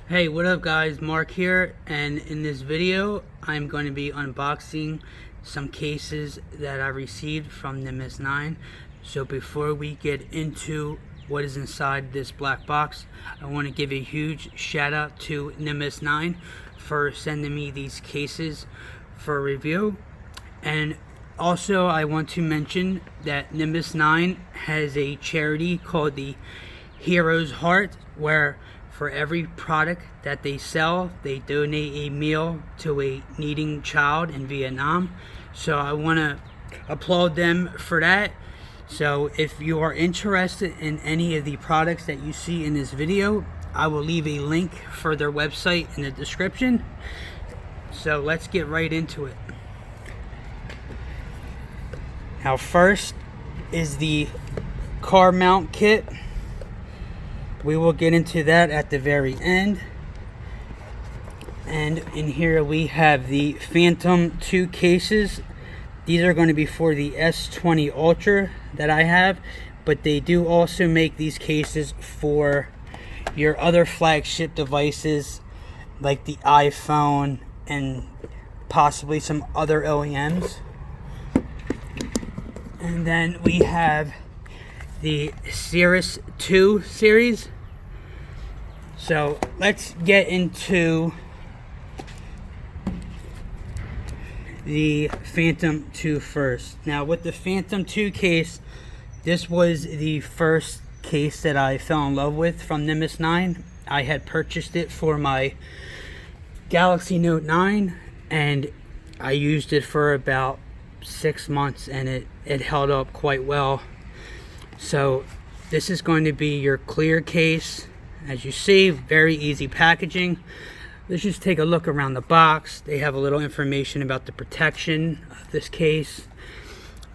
Hey, what up guys, Mark here, and in this video I'm going to be unboxing some cases that I received from Nimbus9. So before we get into what is inside this black box, I want to give a huge shout out to Nimbus9 for sending me these cases for review. And also I want to mention that Nimbus9 has a charity called the Hero's Heart, where for every product that they sell, they donate a meal to a needing child in Vietnam. So I want to applaud them for that. So if you are interested in any of the products that you see in this video, I will leave a link for their website in the description. So let's get right into it. Now first is the car mount kit. We will get into that at the very end. And in here we have the Phantom 2 cases. These are going to be for the S20 Ultra that I have, but they do also make these cases for your other flagship devices like the iPhone and possibly some other OEMs. And then we have the Cirrus 2 series. So let's get into the Phantom 2 first. Now with the Phantom 2 case, this was the first case that I fell in love with from Nimbus9. I had purchased it for my Galaxy Note 9 and I used it for about 6 months and it held up quite well. So this is going to be your clear case. As you see, very easy packaging. Let's just take a look around the box. They have a little information about the protection of this case,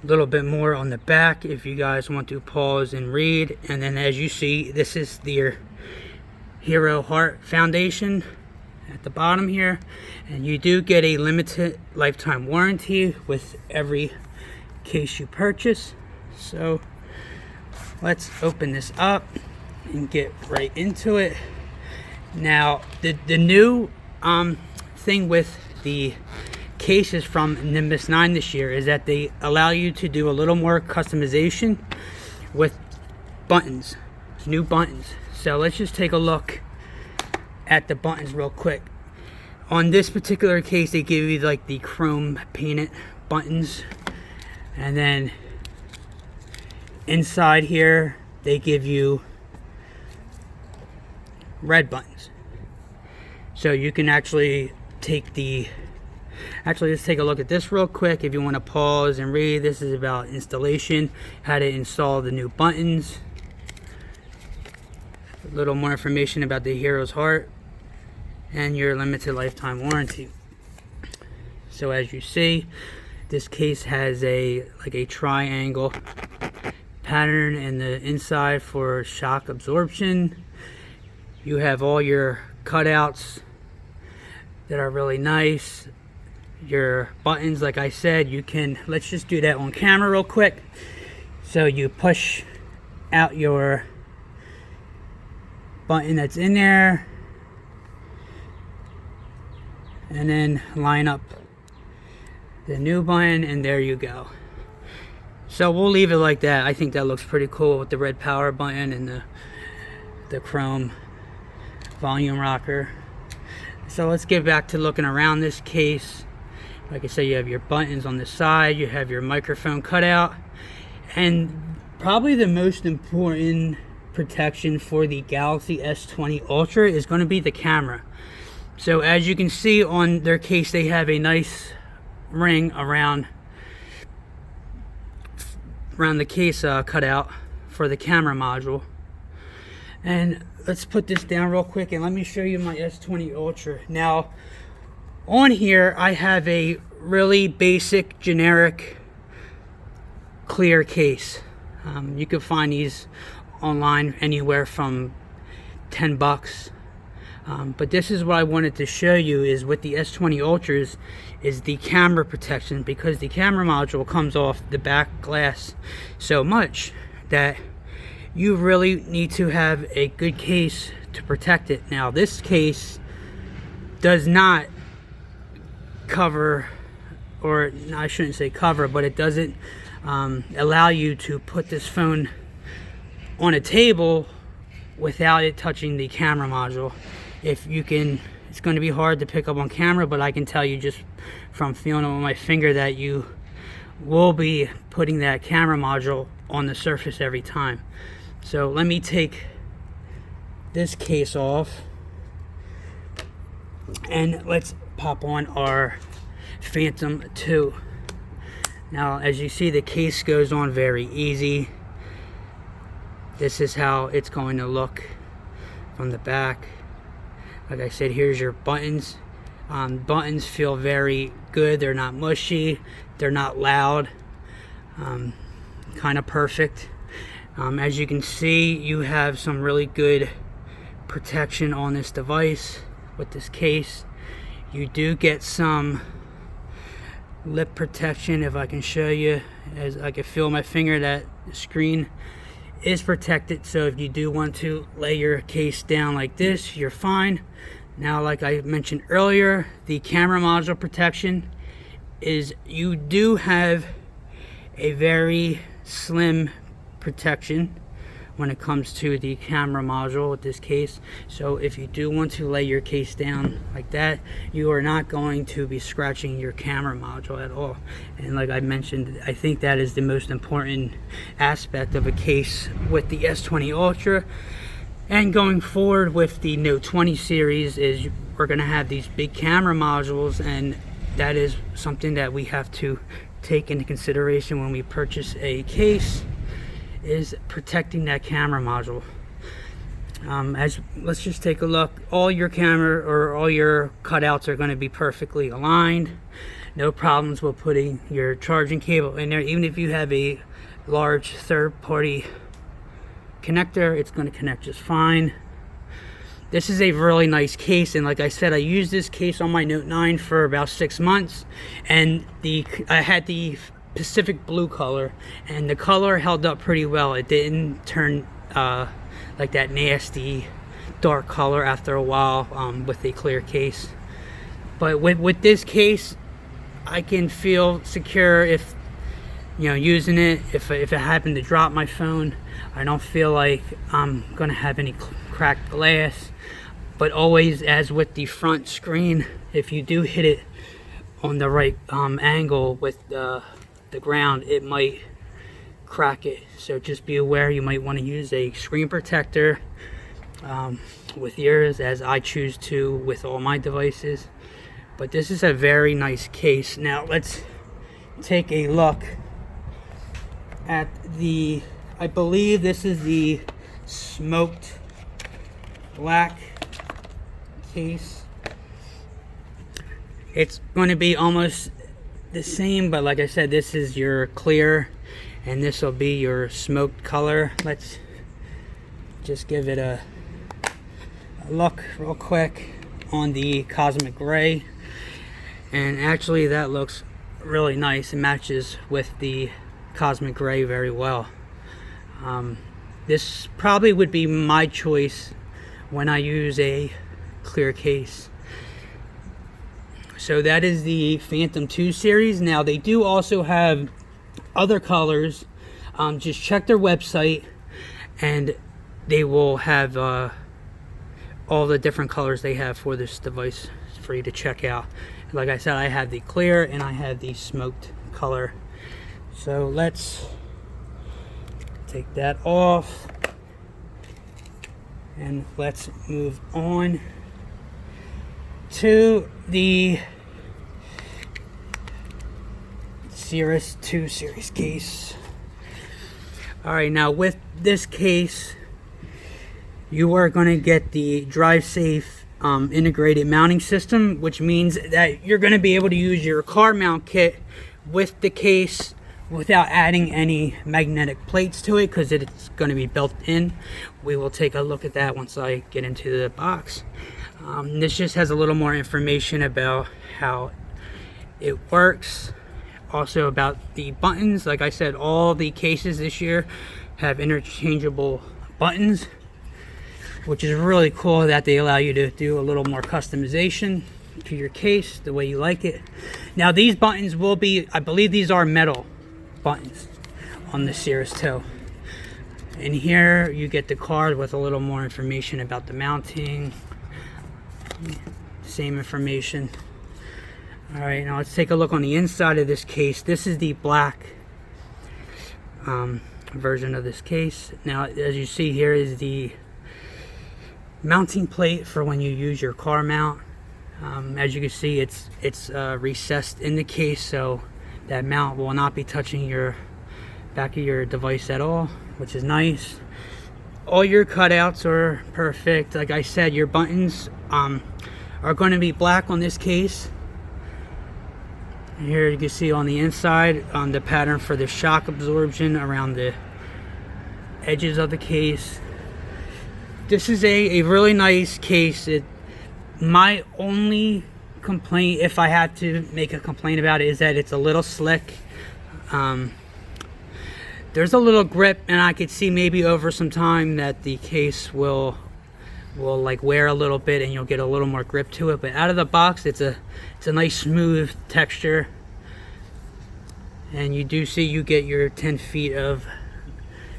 a little bit more on the back if you guys want to pause and read. And then as you see, this is their Hero Heart Foundation at the bottom here, and you do get a limited lifetime warranty with every case you purchase. So let's open this up and get right into it. Now the new thing with the cases from Nimbus9 this year is that they allow you to do a little more customization with buttons, new buttons. So let's just take a look at the buttons real quick. On this particular case, they give you like the chrome painted buttons, and then inside here they give you red buttons. So you can actually take the let's take a look at this real quick if you want to pause and read. This is about installation, how to install the new buttons, a little more information about the Hero's Heart, and your limited lifetime warranty. So as you see, this case has a triangle pattern in the inside for shock absorption. You have all your cutouts that are really nice. Your buttons, like I said, you can, let's just do that on camera real quick. So you push out your button that's in there and then line up the new button, and there you go. So we'll leave it like that. I think that looks pretty cool with the red power button and the chrome volume rocker. So let's get back to looking around this case. Like I said, you have your buttons on the side, you have your microphone cutout, and probably the most important protection for the Galaxy S20 Ultra is going to be the camera. So as you can see on their case, they have a nice ring around the case cutout for the camera module. And let's put this down real quick and let me show you my S20 Ultra. Now on here I have a really basic generic clear case. You can find these online anywhere from 10 bucks. But this is what I wanted to show you is with the S20 Ultras is the camera protection, because the camera module comes off the back glass so much that you really need to have a good case to protect it. Now this case does not cover, or I shouldn't say cover, but it doesn't allow you to put this phone on a table without it touching the camera module. If you can, it's going to be hard to pick up on camera, but I can tell you just from feeling it with my finger that you will be putting that camera module on the surface every time. So let me take this case off and let's pop on our Phantom 2. Now as you see, the case goes on very easy. This is how it's going to look from the back. Like I said, here's your buttons. Buttons feel very good. They're not mushy, they're not loud, kind of perfect. As you can see, you have some really good protection on this device with this case. You do get some lip protection. If I can show you, as I can feel my finger that the screen is protected, so if you do want to lay your case down like this, you're fine. Now, like I mentioned earlier, the camera module protection is, you do have a very slim protection when it comes to the camera module with this case. So if you do want to lay your case down like that, you are not going to be scratching your camera module at all. And like I mentioned, I think that is the most important aspect of a case with the S20 Ultra. And going forward with the Note 20 series, is we're going to have these big camera modules, and that is something that we have to take into consideration when we purchase a case, is protecting that camera module. Let's just take a look. All your camera, or all your cutouts, are going to be perfectly aligned. No problems with putting your charging cable in there. Even if you have a large third-party connector, it's going to connect just fine. This is a really nice case, and like I said, I used this case on my Note 9 for about 6 months, and I had the Pacific blue color, and the color held up pretty well. It didn't turn like that nasty dark color after a while with a clear case. But with this case, I can feel secure if, you know, using it. If it happened to drop my phone, I don't feel like I'm gonna have any cracked glass. But always, as with the front screen, if you do hit it on the right angle with the ground, it might crack it. So just be aware. You might want to use a screen protector with yours, as I choose to with all my devices. But this is a very nice case. Now let's take a look at the, I believe this is the smoked black case. It's going to be almost the same, but like I said, this is your clear and this will be your smoked color. Let's just give it a look real quick on the cosmic gray, and actually that looks really nice. It matches with the cosmic gray very well. This probably would be my choice when I use a clear case. So that is the Phantom 2 series. Now they do also have other colors. Just check their website and they will have all the different colors they have for this device for you to check out. Like I said, I have the clear and I have the smoked color. So let's take that off and let's move on to the Cirrus 2 series case. Alright, now with this case, you are going to get the DriveSafe integrated mounting system, which means that you're going to be able to use your car mount kit with the case without adding any magnetic plates to it, because it's going to be built in. We will take a look at that once I get into the box. This just has a little more information about how it works, also about the buttons. Like I said, all the cases this year have interchangeable buttons. which is really cool that they allow you to do a little more customization to your case the way you like it. Now these buttons will be, I believe these are metal buttons on the Cirrus too. And here you get the card with a little more information about the mounting. Same information. Alright, now let's take a look on the inside of this case. This is the black version of this case. Now as you see, here is the mounting plate for when you use your car mount. As you can see, it's recessed in the case, so that mount will not be touching your back of your device at all, which is nice. All your cutouts are perfect. Like I said, your buttons are going to be black on this case. Here you can see on the inside the pattern for the shock absorption around the edges of the case. This is a really nice case. My only complaint, if I had to make a complaint about it, is that it's a little slick. There's a little grip, and I could see maybe over some time that the case will like wear a little bit and you'll get a little more grip to it. But out of the box, it's a nice smooth texture, and you do see you get your 10 feet of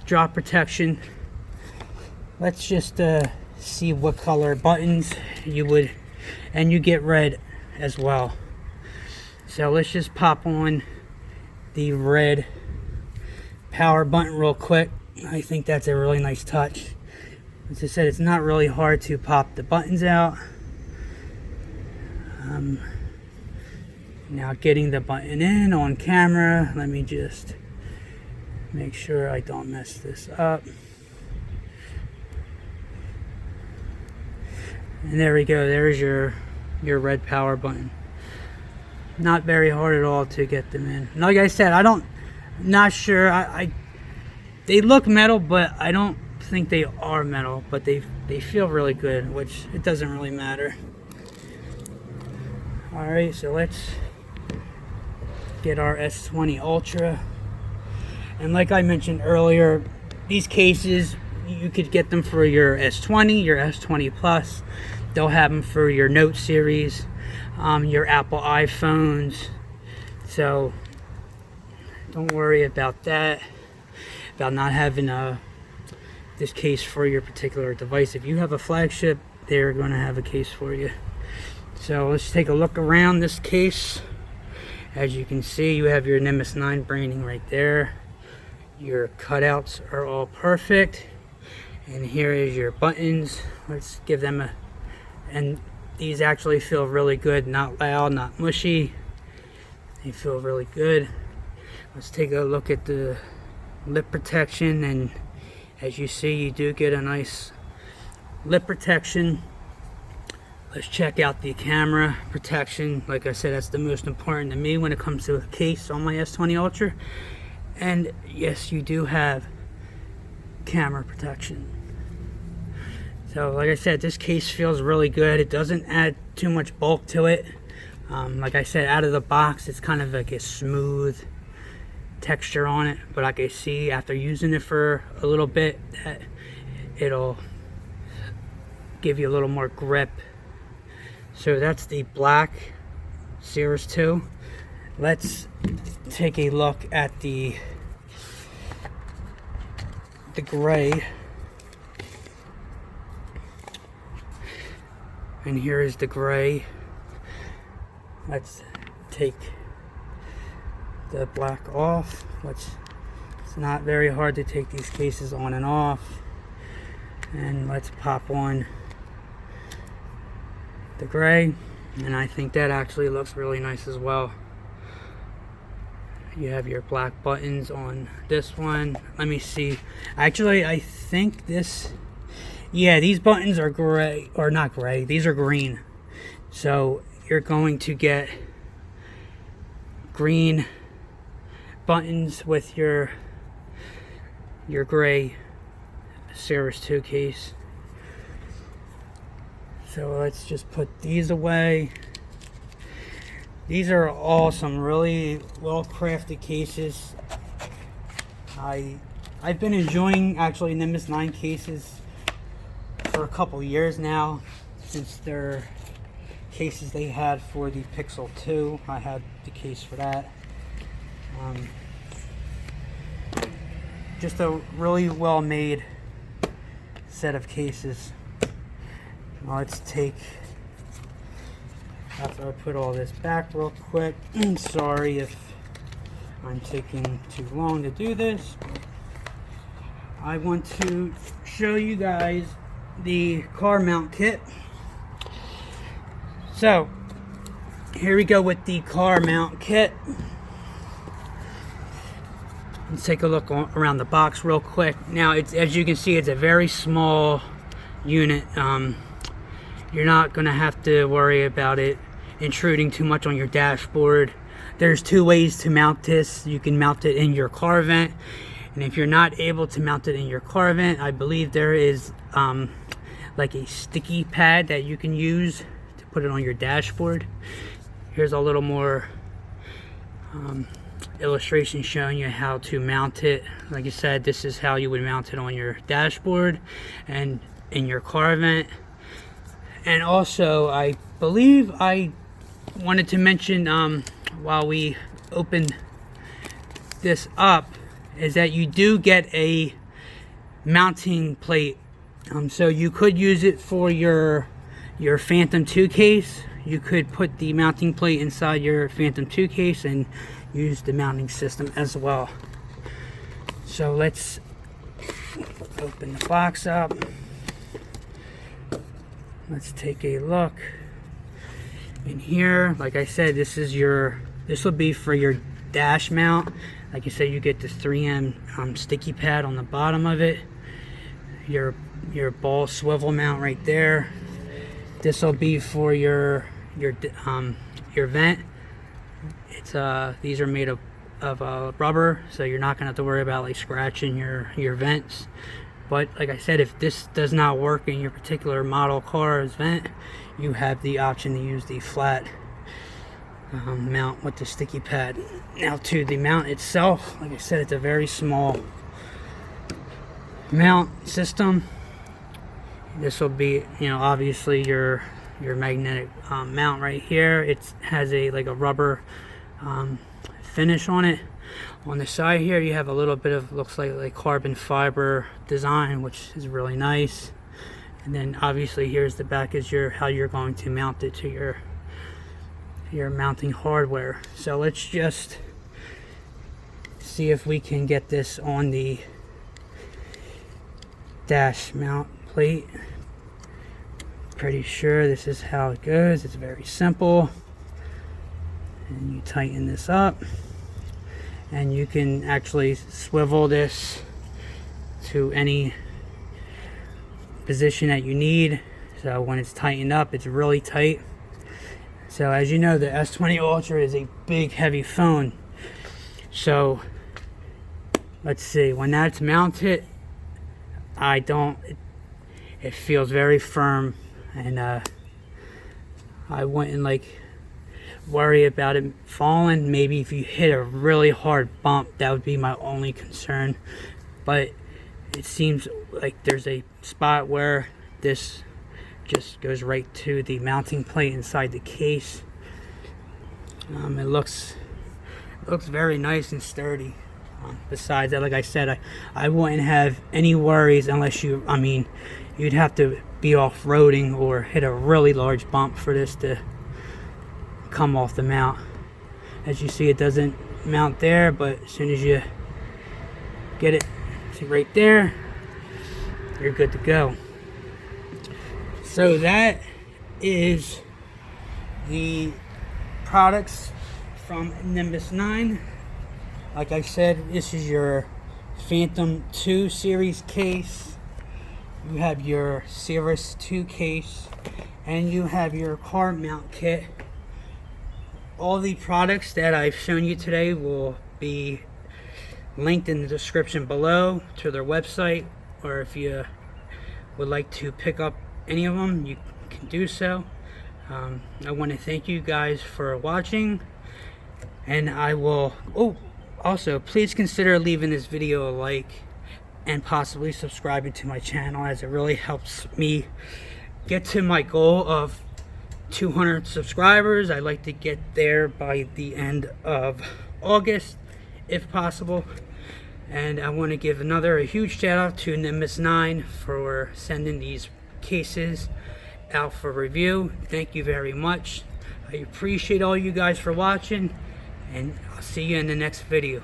drop protection. Let's just see what color buttons you would, and you get red as well. So let's just pop on the red power button real quick. I think that's a really nice touch. As I said, it's not really hard to pop the buttons out. Now getting the button in on camera, let me just make sure I don't mess this up. And there we go, there's your red power button. Not very hard at all to get them in. Like I said, not sure, they look metal, but I don't think they are metal, but they feel really good, which it doesn't really matter. Alright, so let's get our S20 Ultra. And like I mentioned earlier, these cases, you could get them for your S20, your S20 Plus. They'll have them for your Note series, your Apple iPhones. So don't worry about that, about not having this case for your particular device. If you have a flagship, they're going to have a case for you. So let's take a look around this case. As you can see, you have your Nimbus9 branding right there. Your cutouts are all perfect. And here is your buttons. Let's give them and these actually feel really good, not loud, not mushy. They feel really good. Let's take a look at the lip protection, and as you see, you do get a nice lip protection. Let's check out the camera protection. Like I said, that's the most important to me when it comes to a case on my S20 Ultra. And yes, you do have camera protection. So like I said, this case feels really good. It doesn't add too much bulk to it. Like I said, out of the box, it's kind of like a smooth texture on it. But like I see, after using it for a little bit, that it'll give you a little more grip. So that's the black Cirrus 2. Let's take a look at the gray. And here is the gray. Let's take the black off. It's not very hard to take these cases on and off. And let's pop on the gray. And I think that actually looks really nice as well. You have your black buttons on this one. Let me see. Actually, I think this, yeah, these buttons are gray, or not gray, these are green. So you're going to get green buttons with your gray Cirrus 2 case. So let's just put these away. These are all some really well crafted cases. I've been enjoying actually Nimbus 9 cases for a couple years now, since their cases they had for the Pixel 2. I had the case for that. Just a really well made set of cases. Now let's take, after I put all this back real quick, sorry if I'm taking too long to do this. I want to show you guys the car mount kit. So here we go with the car mount kit. Let's take a look around the box real quick. Now, it's, as you can see, it's a very small unit. You're not going to have to worry about it intruding too much on your dashboard. There's two ways to mount this. You can mount it in your car vent, and if you're not able to mount it in your car vent, I believe there is like a sticky pad that you can use to put it on your dashboard. Here's a little more illustration showing you how to mount it. Like I said, this is how you would mount it on your dashboard and in your car vent. And also, I believe I wanted to mention while we opened this up, is that you do get a mounting plate. So you could use it for your Phantom 2 case. You could put the mounting plate inside your Phantom 2 case and use the mounting system as well. So let's open the box up. Let's take a look in here. Like I said, this will be for your dash mount. Like I said, you get the 3M sticky pad on the bottom of it. Your ball swivel mount right there. This will be for your vent. It's these are made of rubber, so you're not gonna have to worry about like scratching your vents. But like I said, if this does not work in your particular model car's vent, you have the option to use the flat mount with the sticky pad. Now to the mount itself, like I said, it's a very small mount system. This will be, you know, obviously your magnetic mount right here. It has a rubber finish on it. On the side here, you have a little bit of, looks like carbon fiber design, which is really nice. And then obviously here's the back, is how you're going to mount it to your mounting hardware. So let's just see if we can get this on the dash mount plate. Pretty sure this is how it goes. It's very simple. And you tighten this up, and you can actually swivel this to any position that you need. So when it's tightened up, it's really tight. So as you know, the S20 Ultra is a big, heavy phone. So let's see, when that's mounted, it feels very firm, and I wouldn't worry about it falling. Maybe if you hit a really hard bump, that would be my only concern. But it seems like there's a spot where this just goes right to the mounting plate inside the case. It looks very nice and sturdy. Besides that, like I said, I wouldn't have any worries unless you'd have to be off-roading or hit a really large bump for this to come off the mount. As you see, it doesn't mount there, but as soon as you get it to right there, you're good to go. So that is the products from Nimbus9. Like I said, this is your Phantom 2 series case. You have your Cirrus 2 case, and you have your car mount kit. All the products that I've shown you today will be linked in the description below to their website, or if you would like to pick up any of them, you can do so. I want to thank you guys for watching, and I will also please consider leaving this video a like and possibly subscribing to my channel, as it really helps me get to my goal of 200 subscribers. I'd like to get there by the end of August if possible. And I want to give a huge shout out to Nimbus9 for sending these cases out for review. Thank you very much. I appreciate all you guys for watching, and I'll see you in the next video.